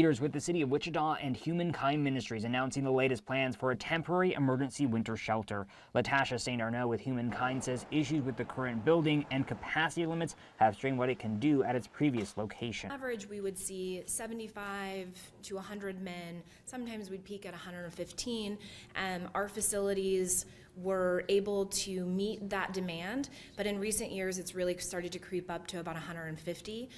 Leaders with the City of Wichita and Humankind Ministries announcing the latest plans for a temporary emergency winter shelter. Latasha St. Arnaud with Humankind says issues with the current building and capacity limits have strained what it can do at its previous location. On average, we would see 75 to 100 men. Sometimes we'd peak at 115. Our facilities were able to meet that demand, but in recent years it's really started to creep up to about 150.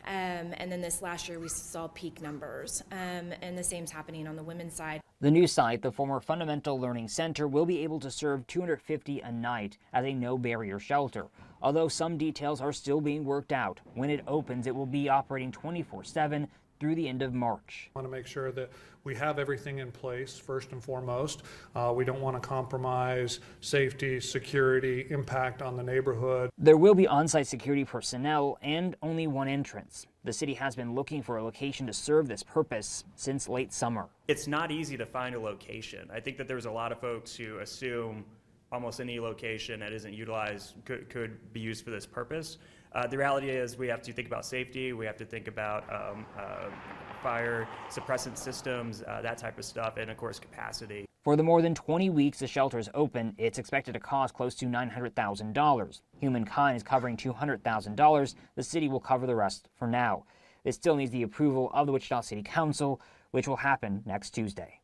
And then this last year we saw peak numbers, and the same's happening on the women's side. The new site, the former Fundamental Learning Center, will be able to serve 250 a night as a no-barrier shelter, although some details are still being worked out. When it opens, it will be operating 24/7 through the end of March. I want to make sure that we have everything in place first and foremost. We don't want to compromise safety, security, impact on the neighborhood. There will be on-site security personnel and only one entrance. The city has been looking for a location to serve this purpose since late summer. It's not easy to find a location. I think that there's a lot of folks who assume almost any location that isn't utilized could be used for this purpose. The reality is we have to think about safety, we have to think about fire suppressant systems, that type of stuff, and of course capacity. For the more than 20 weeks the shelter is open, it's expected to cost close to $900,000. Humankind is covering $200,000. The city will cover the rest for now. It still needs the approval of the Wichita City Council, which will happen next Tuesday.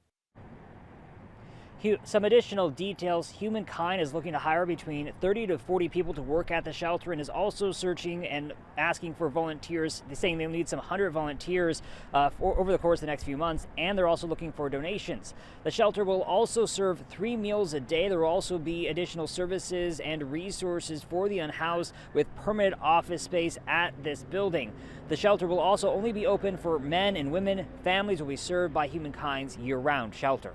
Some additional details. Humankind is looking to hire between 30 to 40 people to work at the shelter and is also searching and asking for volunteers. They're saying they'll need some 100 volunteers over the course of the next few months, and they're also looking for donations. The shelter will also serve 3 meals a day. There will also be additional services and resources for the unhoused with permanent office space at this building. The shelter will also only be open for men and women. Families will be served by Humankind's year-round shelter.